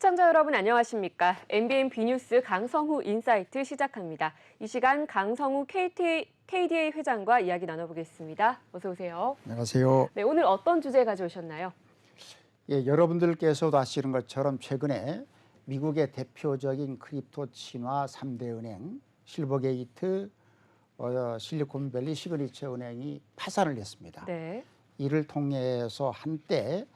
시청자 여러분 안녕하십니까? MBN B뉴스 강성우 인사이트 시작합니다. 이 시간 강성우 KDA 회장과 이야기 나눠보겠습니다. 어서 오세요. 안녕하세요. 네, 오늘 어떤 주제 가져오셨나요? 예, 여러분들께서도 아시는 것처럼 최근에 미국의 대표적인 크립토 친화 3대 은행 실버게이트, 실리콘밸리 시그니처 은행이 파산을 했습니다. 네. 이를 통해서 한때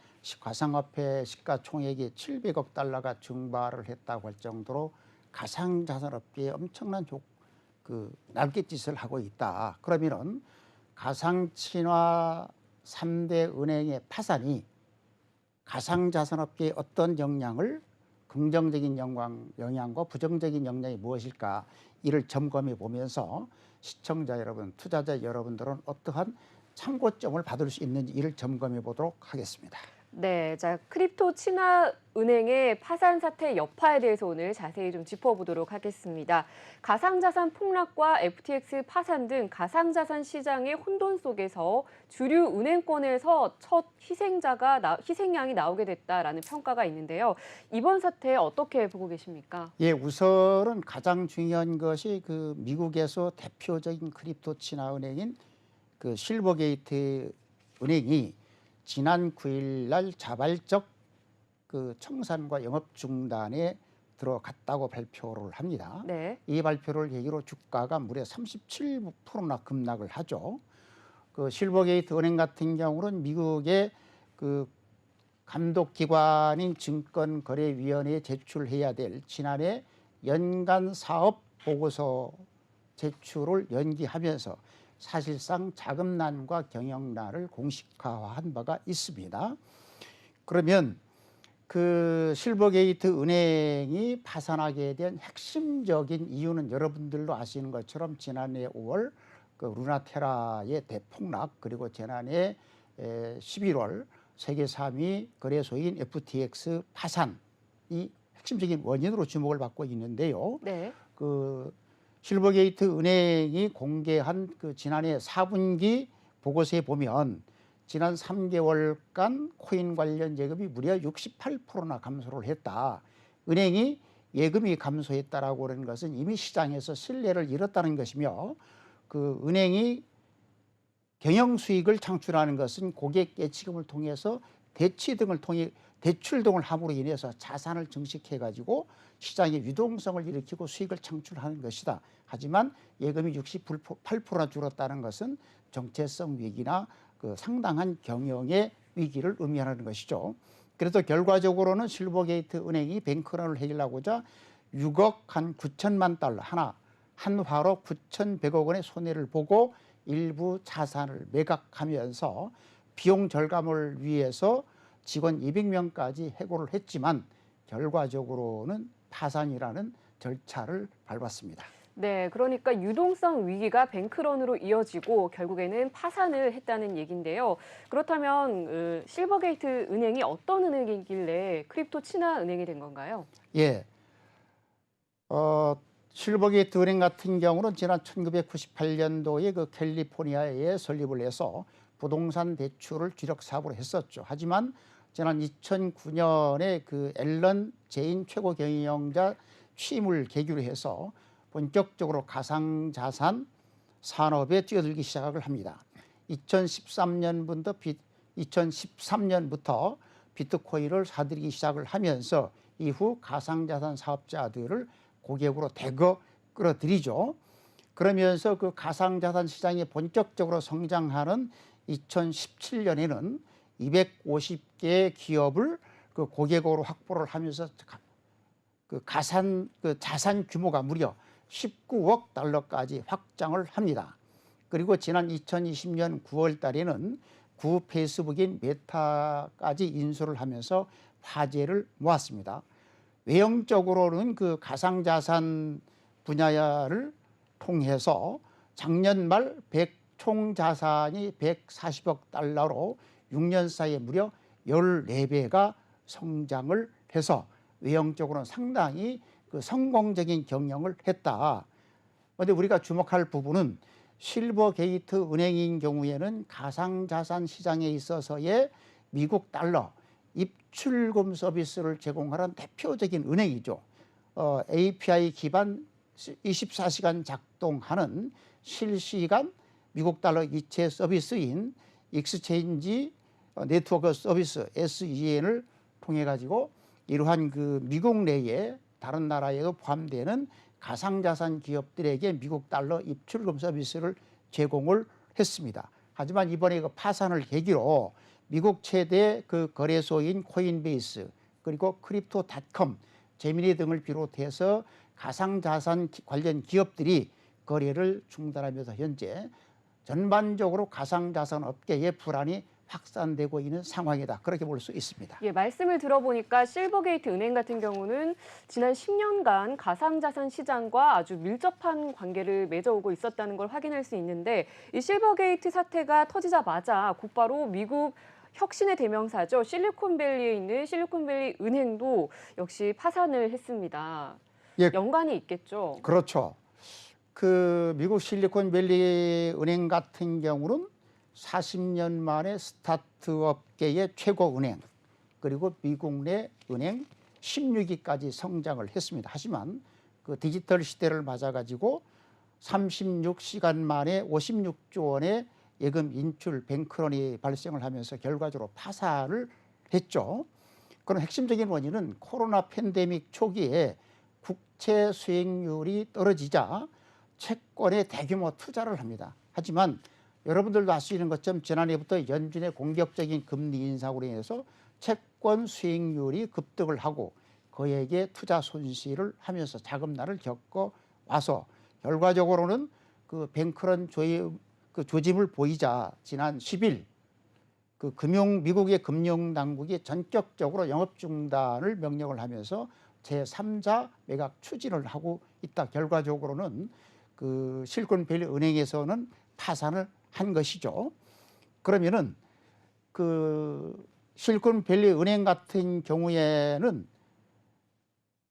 가상화폐 시가총액이 700억 달러가 증발을 했다고 할 정도로 가상자산업계에 엄청난 날갯짓을 하고 있다. 그러면은 가상친화 3대 은행의 파산이 가상자산업계에 어떤 긍정적인 영향과 부정적인 영향이 무엇일까, 이를 점검해 보면서 시청자 여러분, 투자자 여러분들은 어떠한 참고점을 받을 수 있는지 이를 점검해 보도록 하겠습니다. 네, 자, 크립토 친화 은행의 파산 사태 여파에 대해서 오늘 자세히 좀 짚어보도록 하겠습니다. 가상자산 폭락과 FTX 파산 등 가상자산 시장의 혼돈 속에서 주류 은행권에서 첫 희생양이 나오게 됐다라는 평가가 있는데요. 이번 사태 어떻게 보고 계십니까? 예, 우선은 가장 중요한 것이 미국에서 대표적인 크립토 친화 은행인 실버게이트 은행이 지난 9일 날 자발적 청산과 영업 중단에 들어갔다고 발표를 합니다. 네. 이 발표를 계기로 주가가 무려 37%나 급락을 하죠. 실버게이트 은행 같은 경우는 미국의 감독기관인 증권거래위원회에 제출해야 될 지난해 연간 사업 보고서 제출을 연기하면서 사실상 자금난과 경영난을 공식화한 바가 있습니다. 그러면 실버게이트 은행이 파산하게 된 핵심적인 이유는 여러분들도 아시는 것처럼 지난해 5월 루나테라의 대폭락, 그리고 지난해 11월 세계 3위 거래소인 FTX 파산이 핵심적인 원인으로 주목을 받고 있는데요. 네. 실버게이트 은행이 공개한 지난해 4분기 보고서에 보면 지난 3개월간 코인 관련 예금이 무려 68%나 감소를 했다. 은행이 예금이 감소했다라고 하는 것은 이미 시장에서 신뢰를 잃었다는 것이며, 은행이 경영 수익을 창출하는 것은 고객 예치금을 통해서 대출 등을 함으로 인해서 자산을 증식해 가지고 시장의 유동성을 일으키고 수익을 창출하는 것이다. 하지만 예금이 68%나 줄었다는 것은 정체성 위기나 상당한 경영의 위기를 의미하는 것이죠. 그래서 결과적으로는 실버게이트 은행이 뱅크런을 해결하고자 6억 한 9천만 달러, 한화로 9,100억 원의 손해를 보고 일부 자산을 매각하면서 비용 절감을 위해서 직원 200명까지 해고를 했지만 결과적으로는 파산이라는 절차를 밟았습니다. 네, 그러니까 유동성 위기가 뱅크런으로 이어지고 결국에는 파산을 했다는 얘기인데요. 그렇다면 실버게이트 은행이 어떤 은행이길래 크립토 친화 은행이 된 건가요? 예, 실버게이트 은행 같은 경우는 지난 1998년도에 캘리포니아에 설립을 해서 부동산 대출을 주력 사업으로 했었죠. 하지만 지난 2009년에 앨런 제인 최고 경영자 취임을 계기로 해서 본격적으로 가상자산 산업에 뛰어들기 시작을 합니다. 2013년부터 비트코인을 사들이기 시작을 하면서 이후 가상자산 사업자들을 고객으로 대거 끌어들이죠. 그러면서 가상자산 시장이 본격적으로 성장하는 2017년에는 250개의 기업을 고객으로 확보를 하면서 자산 규모가 무려 19억 달러까지 확장을 합니다. 그리고 지난 2020년 9월 달에는 구 페이스북인 메타까지 인수를 하면서 화제를 모았습니다. 외형적으로는 가상자산 분야를 통해서 작년 말 총 자산이 140억 달러로 6년 사이에 무려 14배가 성장을 해서 외형적으로는 상당히 성공적인 경영을 했다. 그런데 우리가 주목할 부분은 실버게이트 은행인 경우에는 가상자산 시장에 있어서의 미국 달러, 입출금 서비스를 제공하는 대표적인 은행이죠. API 기반 24시간 작동하는 실시간 미국 달러 이체 서비스인 익스체인지 네트워크 서비스 SEN을 통해 가지고 이러한 그 미국 내에 다른 나라에도 포함되는 가상자산 기업들에게 미국 달러 입출금 서비스를 제공을 했습니다. 하지만 이번에 그 파산을 계기로 미국 최대 그 거래소인 코인베이스 그리고 크립토닷컴, 제미니 등을 비롯해서 가상자산 관련 기업들이 거래를 중단하면서 현재 전반적으로 가상자산 업계의 불안이 확산되고 있는 상황이다. 그렇게 볼 수 있습니다. 예, 말씀을 들어보니까 실버게이트 은행 같은 경우는 지난 10년간 가상자산 시장과 아주 밀접한 관계를 맺어오고 있었다는 걸 확인할 수 있는데 이 실버게이트 사태가 터지자마자 곧바로 미국 혁신의 대명사죠. 실리콘밸리에 있는 실리콘밸리 은행도 역시 파산을 했습니다. 예, 연관이 있겠죠. 그렇죠. 그 미국 실리콘밸리 은행 같은 경우는 40년 만에 스타트업계의 최고 은행 그리고 미국 내 은행 16위까지 성장을 했습니다. 하지만 그 디지털 시대를 맞아가지고 36시간 만에 56조 원의 예금 인출 뱅크런이 발생을 하면서 결과적으로 파산을 했죠. 그런 핵심적인 원인은 코로나 팬데믹 초기에 국채 수익률이 떨어지자 채권에 대규모 투자를 합니다. 하지만 여러분들도 알 수 있는 것처럼 지난해부터 연준의 공격적인 금리 인상으로 인해서 채권 수익률이 급등을 하고 거액의 투자 손실을 하면서 자금난을 겪어 와서 결과적으로는 그 뱅크런 조짐을 보이자 지난 10일 그 미국의 금융 당국이 전격적으로 영업 중단을 명령을 하면서 제3자 매각 추진을 하고 있다. 결과적으로는 그 실리콘밸리 은행에서는 파산을 한 것이죠. 그러면은 그 실리콘밸리 은행 같은 경우에는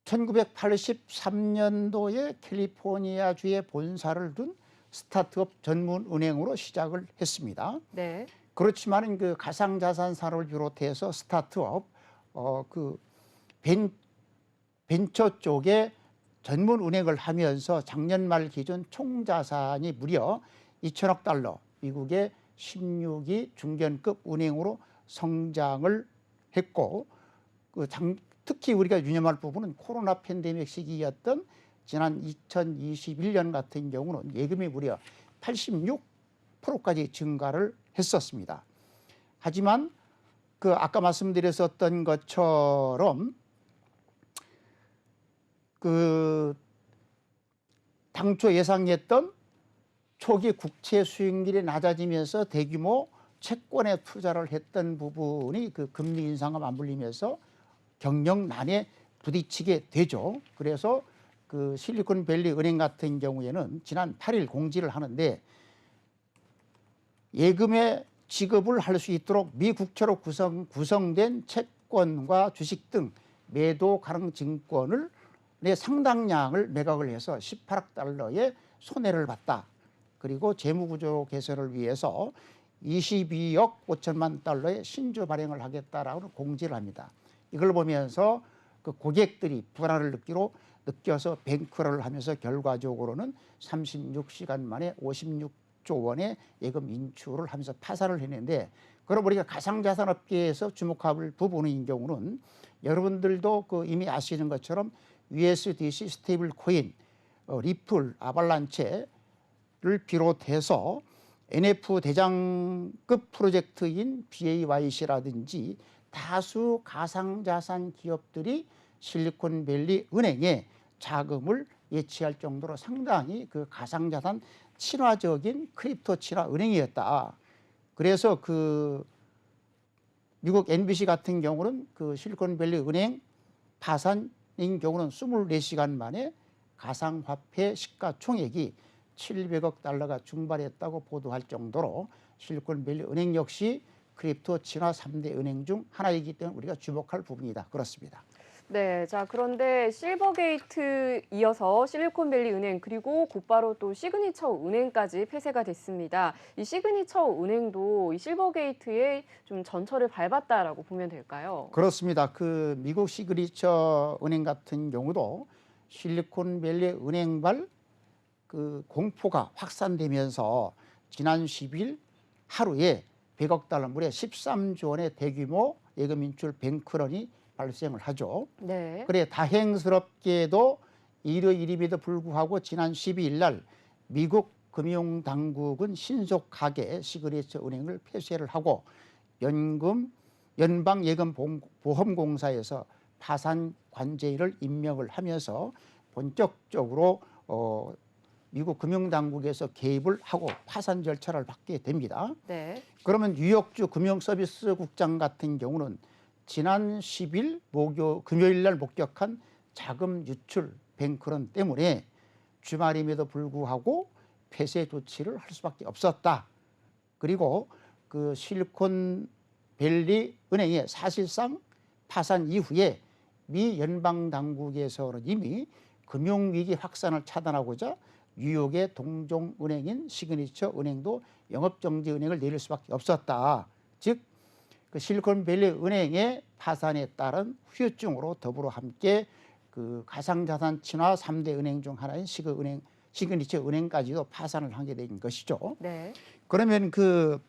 1983년도에 캘리포니아주에 본사를 둔 스타트업 전문 은행으로 시작을 했습니다. 네. 그렇지만 그 가상자산 산업을 비롯해서 스타트업 그 벤처 쪽에 전문 은행을 하면서 작년 말 기준 총 자산이 무려 2천억 달러, 미국의 16위 중견급 은행으로 성장을 했고 특히 우리가 유념할 부분은 코로나 팬데믹 시기였던 지난 2021년 같은 경우는 예금이 무려 86%까지 증가를 했었습니다. 하지만 그 아까 말씀드렸었던 것처럼 그 당초 예상했던 초기 국채 수익률이 낮아지면서 대규모 채권에 투자를 했던 부분이 그 금리 인상과 맞물리면서 경영난에 부딪히게 되죠. 그래서 그 실리콘밸리 은행 같은 경우에는 지난 8일 공지를 하는데 예금의 지급을 할 수 있도록 미국채로 구성된 채권과 주식 등 매도 가능 증권을 상당량을 매각을 해서 18억 달러의 손해를 봤다. 그리고 재무구조 개선을 위해서 22억 5천만 달러의 신주 발행을 하겠다라고 공지를 합니다. 이걸 보면서 그 고객들이 불안을 느껴서 뱅크런을 하면서 결과적으로는 36시간 만에 56조 원의 예금 인출을 하면서 파산을 했는데 그럼 우리가 가상자산업계에서 주목할 부분인 경우는 여러분들도 그 이미 아시는 것처럼 USDC 스테이블 코인, 리플, 아발란체를 비롯해서 NF 대장급 프로젝트인 BAYC라든지 다수 가상자산 기업들이 실리콘밸리 은행에 자금을 예치할 정도로 상당히 그 가상자산 친화적인 크립토 친화 은행이었다. 그래서 그 미국 NBC 같은 경우는 그 실리콘밸리 은행 파산인 경우는 24시간 만에 가상화폐 시가총액이 700억 달러가 증발했다고 보도할 정도로 실리콘밸리 은행 역시 크립토 친화 3대 은행 중 하나이기 때문에 우리가 주목할 부분이다. 그렇습니다. 네, 자 그런데 실버게이트 이어서 실리콘밸리 은행 그리고 곧바로 또 시그니처 은행까지 폐쇄가 됐습니다. 이 시그니처 은행도 이 실버게이트의 좀 전철을 밟았다라고 보면 될까요? 그렇습니다. 그 미국 시그니처 은행 같은 경우도 실리콘밸리 은행발 그 공포가 확산되면서 지난 10일 하루에 100억 달러 무려 13조 원의 대규모 예금 인출 뱅크런이 발생을 하죠. 네. 그래 다행스럽게도 일요일임에도 불구하고 지난 12일 날 미국 금융당국은 신속하게 시그니처 은행을 폐쇄를 하고 연방예금보험공사에서 파산 관제인을 임명을 하면서 본격적으로 미국 금융당국에서 개입을 하고 파산 절차를 받게 됩니다. 네. 그러면 뉴욕주 금융서비스국장 같은 경우는 지난 10일 금요일 날 목격한 자금 유출 뱅크런 때문에 주말임에도 불구하고 폐쇄 조치를 할 수밖에 없었다. 그리고 그 실리콘밸리 은행의 사실상 파산 이후에 미 연방 당국에서는 이미 금융위기 확산을 차단하고자 뉴욕의 동종은행인 시그니처 은행도 영업정지 은행을 내릴 수밖에 없었다. 즉 그 실리콘밸리 은행의 파산에 따른 후유증으로 더불어 함께 그 가상자산 친화 3대 은행 중 하나인 시그니처 은행까지도 파산을 하게 된 것이죠. 네. 그러면 그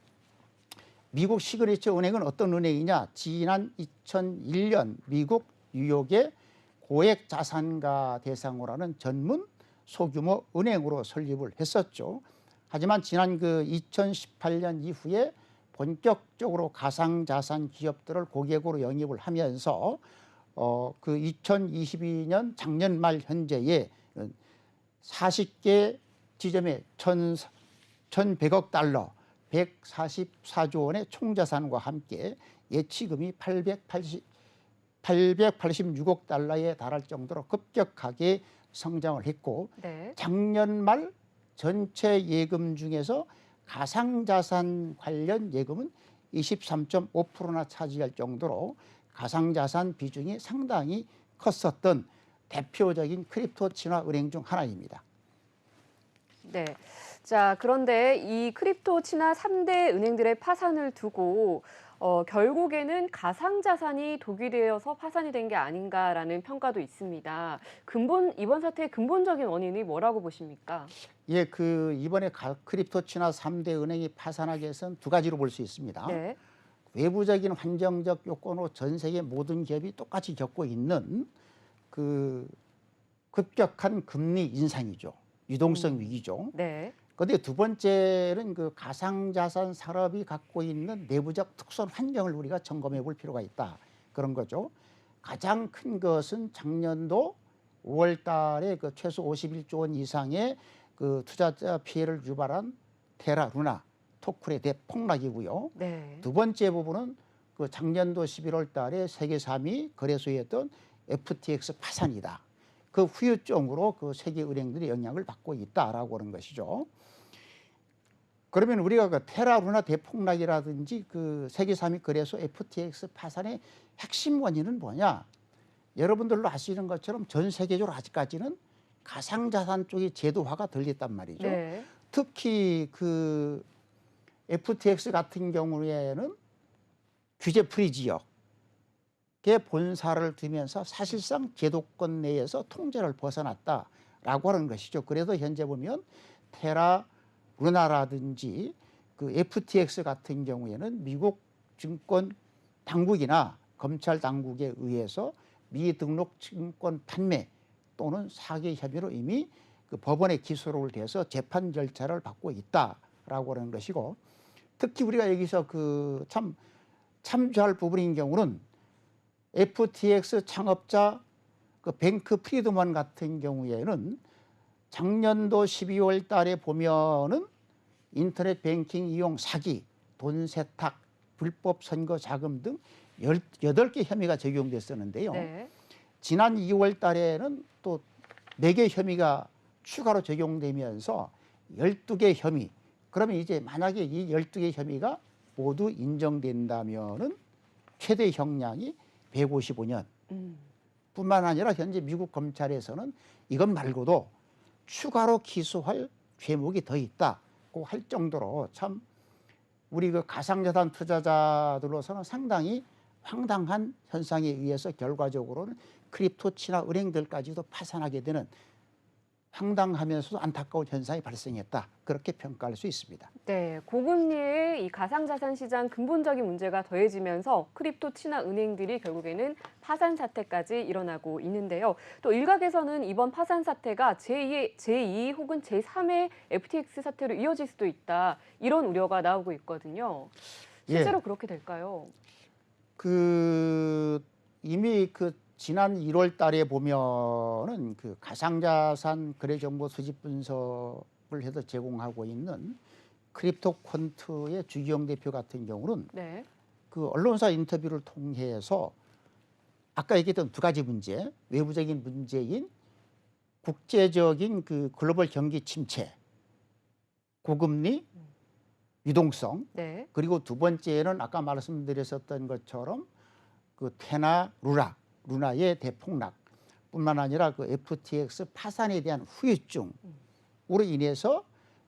미국 시그니처 은행은 어떤 은행이냐? 지난 2001년 미국 뉴욕의 고액 자산가 대상으로 하는 전문 소규모 은행으로 설립을 했었죠. 하지만 지난 그 2018년 이후에 본격적으로 가상자산 기업들을 고객으로 영입을 하면서 그 2022년 작년 말 현재에 40개 지점에 1,100억 달러, 144조 원의 총자산과 함께 예치금이 886억 달러에 달할 정도로 급격하게 성장을 했고 네. 작년 말 전체 예금 중에서 가상자산 관련 예금은 23.5%나 차지할 정도로 가상자산 비중이 상당히 컸었던 대표적인 크립토 친화 은행 중 하나입니다. 네. 자, 그런데 이 크립토 친화 3대 은행들의 파산을 두고 결국에는 가상자산이 독이 되어서 파산이 된 게 아닌가라는 평가도 있습니다. 이번 사태의 근본적인 원인이 뭐라고 보십니까? 예, 그 이번에 크립토 친화 3대 은행이 파산하기 위해서는 두 가지로 볼 수 있습니다. 네. 외부적인 환경적 요건으로 전 세계 모든 기업이 똑같이 겪고 있는 그 급격한 금리 인상이죠. 유동성 위기죠. 네. 그런데 두 번째는 그 가상자산 산업이 갖고 있는 내부적 특수한 환경을 우리가 점검해 볼 필요가 있다. 그런 거죠. 가장 큰 것은 작년도 5월 달에 그 최소 51조 원 이상의 그 투자자 피해를 유발한 테라 루나 토큰의 대폭락이고요. 네. 두 번째 부분은 그 작년도 11월 달에 세계 3위 거래소였던 FTX 파산이다. 그 후유증으로 그 세계 은행들이 영향을 받고 있다라고 하는 것이죠. 그러면 우리가 그 테라 루나 대폭락이라든지 그 세계 3위 거래소 FTX 파산의 핵심 원인은 뭐냐? 여러분들도 아시는 것처럼 전 세계적으로 아직까지는 가상자산 쪽이 제도화가 덜 됐단 말이죠. 네. 특히 그 FTX 같은 경우에는 규제 프리 지역에 본사를 두면서 사실상 제도권 내에서 통제를 벗어났다라고 하는 것이죠. 그래도 현재 보면 테라 루나라든지 그 FTX 같은 경우에는 미국 증권 당국이나 검찰 당국에 의해서 미등록 증권 판매 또는 사기 혐의로 이미 그 법원에 기소를 돼서 재판 절차를 받고 있다라고 하는 것이고, 특히 우리가 여기서 그 참조할 부분인 경우는 FTX 창업자 그 뱅크 프리드먼 같은 경우에는 작년도 12월 달에 보면은 인터넷 뱅킹 이용 사기, 돈 세탁, 불법 선거 자금 등 18개 혐의가 적용됐었는데요. 네. 지난 2월 달에는 또 4개 혐의가 추가로 적용되면서 12개 혐의. 그러면 이제 만약에 이 12개 혐의가 모두 인정된다면은 최대 형량이 155년. 뿐만 아니라 현재 미국 검찰에서는 이것 말고도 추가로 기소할 죄목이 더 있다고 할 정도로 참 우리 그 가상자산 투자자들로서는 상당히 황당한 현상에 의해서 결과적으로는 크립토 친화 은행들까지도 파산하게 되는 황당하면서도 안타까운 현상이 발생했다. 그렇게 평가할 수 있습니다. 네, 고금리의 이 가상자산 시장 근본적인 문제가 더해지면서 크립토 친화 은행들이 결국에는 파산 사태까지 일어나고 있는데요. 또 일각에서는 이번 파산 사태가 제2 혹은 제3의 FTX 사태로 이어질 수도 있다. 이런 우려가 나오고 있거든요. 실제로 그렇게 될까요? 이미 지난 1월 달에 보면은 가상자산 거래정보 수집 분석을 해서 제공하고 있는 크립토콘트의 주기영 대표 같은 경우는 네. 언론사 인터뷰를 통해서 아까 얘기했던 두 가지 문제, 외부적인 문제인 국제적인 글로벌 경기 침체, 고금리, 유동성, 네. 그리고 두 번째는 아까 말씀드렸었던 것처럼 테나 루나의 대폭락뿐만 아니라 FTX 파산에 대한 후유증으로 인해서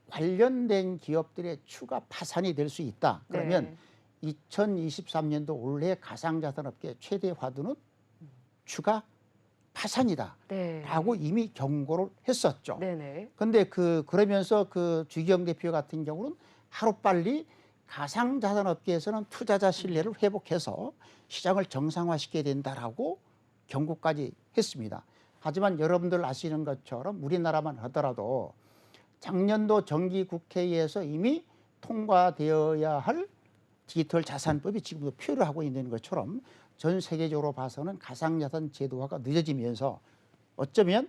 관련된 기업들의 추가 파산이 될 수 있다. 그러면 2023년도 올해 가상자산업계 최대 화두는 추가 파산이다. 라고 이미 경고를 했었죠. 그런데 그러면서 주기영 대표 같은 경우는 하루빨리 가상자산업계에서는 투자자 신뢰를 회복해서 시장을 정상화시켜야 된다라고 경고까지 했습니다. 하지만 여러분들 아시는 것처럼 우리나라만 하더라도 작년도 정기국회에서 이미 통과되어야 할 디지털 자산법이 지금도 표를 하고 있는 것처럼 전 세계적으로 봐서는 가상자산 제도화가 늦어지면서 어쩌면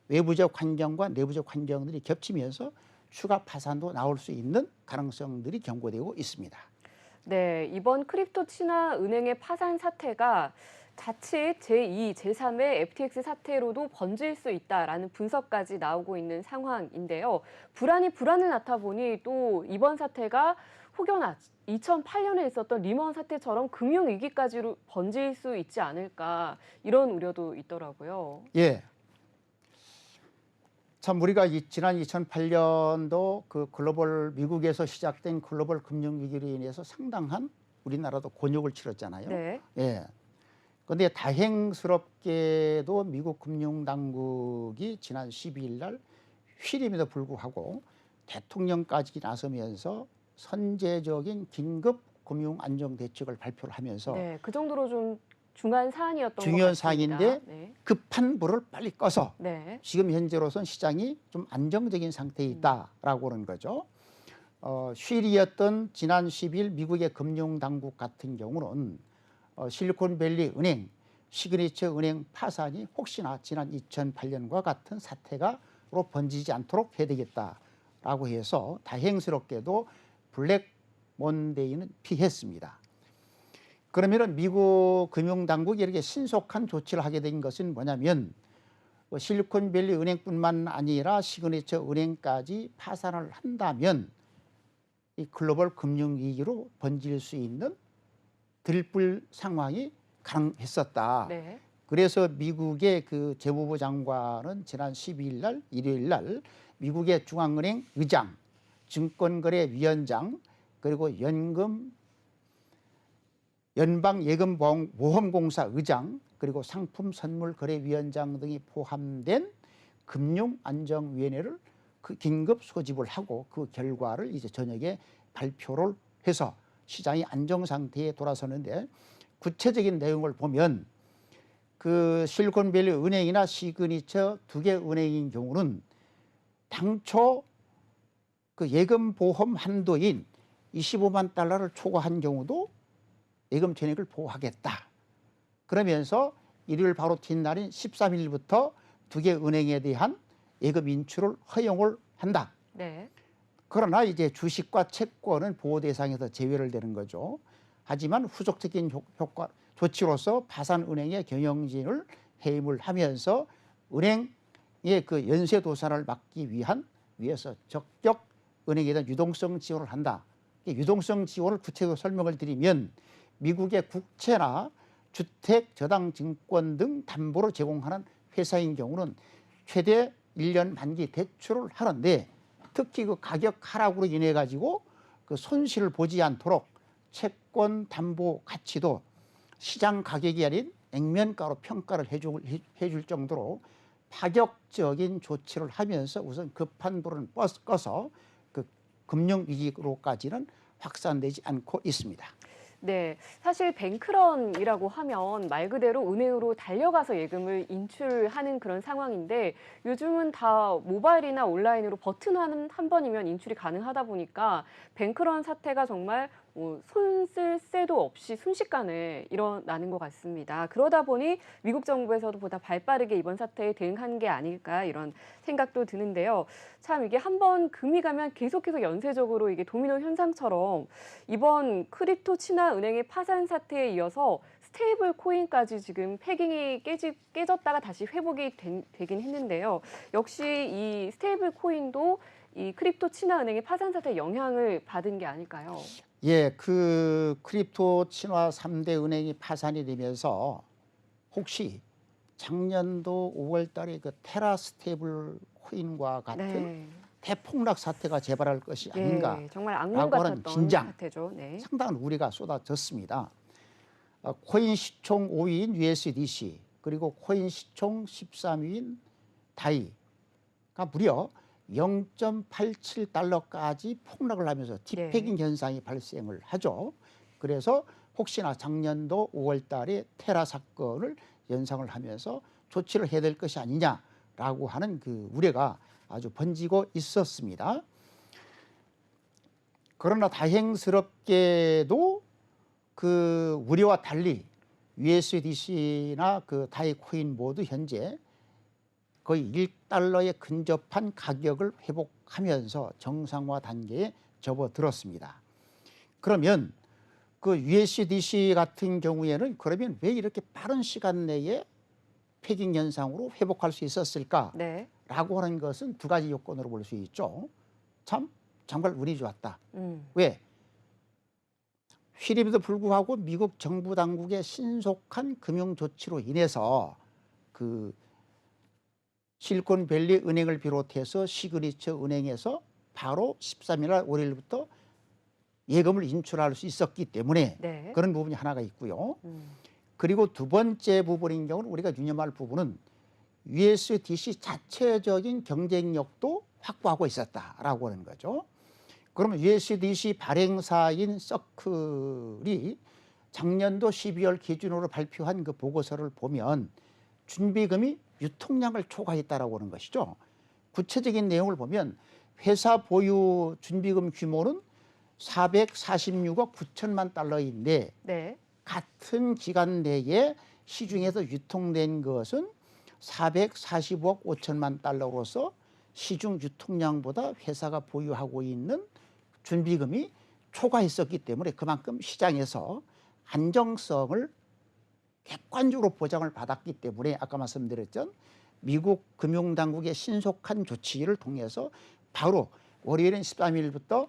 외부적 환경과 내부적 환경들이 겹치면서 추가 파산도 나올 수 있는 가능성들이 경고되고 있습니다. 네, 이번 크립토 친화 은행의 파산 사태가 자칫 제2, 제3의 FTX 사태로도 번질 수 있다라는 분석까지 나오고 있는 상황인데요. 불안을 낳다 보니 또 이번 사태가 혹여나 2008년에 있었던 리먼 사태처럼 금융위기까지로 번질 수 있지 않을까 이런 우려도 있더라고요. 예. 참 우리가 지난 2008년도 미국에서 시작된 글로벌 금융위기로 인해서 상당한 우리나라도 곤욕을 치렀잖아요. 네. 예. 그런데 다행스럽게도 미국 금융당국이 지난 12일 날 휴일임에도 불구하고 대통령까지 나서면서 선제적인 긴급 금융 안정 대책을 발표를 하면서 네, 그 정도로 좀 중요한 사안이었던 중요한 것 같습니다. 사안인데 급한 불을 빨리 꺼서 지금 현재로선 시장이 좀 안정적인 상태에 있다라고 하는 거죠. 휴일이었던 지난 10일 미국의 금융당국 같은 경우는 실리콘밸리 은행, 시그니처 은행 파산이 혹시나 지난 2008년과 같은 사태가로 번지지 않도록 해야 되겠다라고 해서 다행스럽게도 블랙 몬데이는 피했습니다. 그러면 미국 금융당국이 이렇게 신속한 조치를 하게 된 것은 뭐냐면 실리콘밸리 은행뿐만 아니라 시그니처 은행까지 파산을 한다면 이 글로벌 금융위기로 번질 수 있는 들불 상황이 가능했었다. 그래서 미국의 재무부 장관은 지난 12일 날 일요일 날 미국의 중앙은행 의장, 증권거래위원장 그리고 연방예금보험공사 의장 그리고 상품선물거래위원장 등이 포함된 금융안정위원회를 긴급 소집을 하고 그 결과를 이제 저녁에 발표를 해서 시장이 안정상태에 돌아서는데 구체적인 내용을 보면 실리콘밸리 은행이나 시그니처 두 개 은행인 경우는 당초 예금보험 한도인 25만 달러를 초과한 경우도 예금 전액을 보호하겠다. 그러면서 일요일 바로 뒷날인 13일부터 두 개 은행에 대한 예금 인출을 허용을 한다. 그러나 이제 주식과 채권은 보호 대상에서 제외를 되는 거죠. 하지만 후속적인 조치로서 파산은행의 경영진을 해임을 하면서 은행의 연쇄 도산을 막기 위해서 적격 은행에 대한 유동성 지원을 한다. 유동성 지원을 구체적으로 설명을 드리면 미국의 국채나 주택, 저당 증권 등 담보로 제공하는 회사인 경우는 최대 1년 만기 대출을 하는데 특히 그 가격 하락으로 인해 가지고 그 손실을 보지 않도록 채권 담보 가치도 시장 가격이 아닌 액면가로 평가를 해줄 정도로 파격적인 조치를 하면서 우선 급한 불은 꺼서 그 금융 위기로까지는 확산되지 않고 있습니다. 네, 사실 뱅크런이라고 하면 말 그대로 은행으로 달려가서 예금을 인출하는 그런 상황인데 요즘은 다 모바일이나 온라인으로 버튼 한 번이면 인출이 가능하다 보니까 뱅크런 사태가 정말 손 쓸 새도 없이 순식간에 일어나는 것 같습니다. 그러다 보니 미국 정부에서도 보다 발빠르게 이번 사태에 대응한 게 아닐까 이런 생각도 드는데요. 참 이게 한 번 금이 가면 계속해서 연쇄적으로 이게 도미노 현상처럼 이번 크립토 친화 은행의 파산 사태에 이어서 스테이블 코인까지 지금 패깅이 깨졌다가 다시 회복이 되긴 했는데요. 역시 이 스테이블 코인도 이 크립토 친화 은행의 파산 사태에 영향을 받은 게 아닐까요? 예, 그 크립토 친화 3대 은행이 파산이 되면서 혹시 작년도 5월 달에 그 테라 스테이블 코인과 같은 네. 대폭락 사태가 재발할 것이 아닌가 예, 정말 악몽 라고 하는 같았던 긴장, 사태죠. 네. 상당한 우려가 쏟아졌습니다. 코인 시총 5위인 USDC 그리고 코인 시총 13위인 다이가 무려 0.87달러까지 폭락을 하면서 디패깅 현상이 발생을 하죠. 그래서 혹시나 작년도 5월 달에 테라 사건을 연상을 하면서 조치를 해야 될 것이 아니냐라고 하는 그 우려가 아주 번지고 있었습니다. 그러나 다행스럽게도 그 우려와 달리 USDC나 그 다이코인 모두 현재 거의 1달러에 근접한 가격을 회복하면서 정상화 단계에 접어들었습니다. 그러면 그 USDC 같은 경우에는 그러면 왜 이렇게 빠른 시간 내에 패깅 현상으로 회복할 수 있었을까라고 네. 하는 것은 두 가지 요건으로 볼 수 있죠. 참 정말 운이 좋았다. 음. 왜? 휘림에도 불구하고 미국 정부 당국의 신속한 금융 조치로 인해서 그 실리콘밸리 은행을 비롯해서 시그니처 은행에서 바로 13일 날 월요일부터 예금을 인출할 수 있었기 때문에 네. 그런 부분이 하나가 있고요. 음. 그리고 두 번째 부분인 경우는 우리가 유념할 부분은 USDC 자체적인 경쟁력도 확보하고 있었다라고 하는 거죠. 그러면 USDC 발행사인 서클이 작년도 12월 기준으로 발표한 그 보고서를 보면 준비금이 유통량을 초과했다라고 하는 것이죠. 구체적인 내용을 보면 회사 보유 준비금 규모는 446억 9천만 달러인데 네. 같은 기간 내에 시중에서 유통된 것은 445억 5천만 달러로서 시중 유통량보다 회사가 보유하고 있는 준비금이 초과했었기 때문에 그만큼 시장에서 안정성을 객관적으로 보장을 받았기 때문에 아까 말씀드렸던 미국 금융당국의 신속한 조치를 통해서 바로 월요일인 13일부터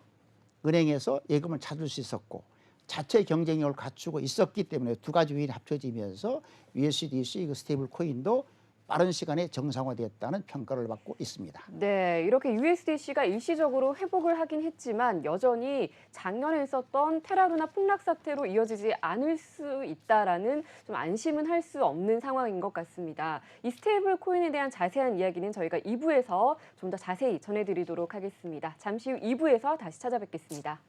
은행에서 예금을 찾을 수 있었고 자체 경쟁력을 갖추고 있었기 때문에 두 가지 요인이 합쳐지면서 USDC 그 스테이블 코인도 빠른 시간에 정상화됐다는 평가를 받고 있습니다. 네, 이렇게 USDC가 일시적으로 회복을 하긴 했지만 여전히 작년에 있었던 테라루나 폭락 사태로 이어지지 않을 수 있다라는 좀 안심은 할 수 없는 상황인 것 같습니다. 이 스테이블 코인에 대한 자세한 이야기는 저희가 2부에서 좀 더 자세히 전해드리도록 하겠습니다. 잠시 후 2부에서 다시 찾아뵙겠습니다.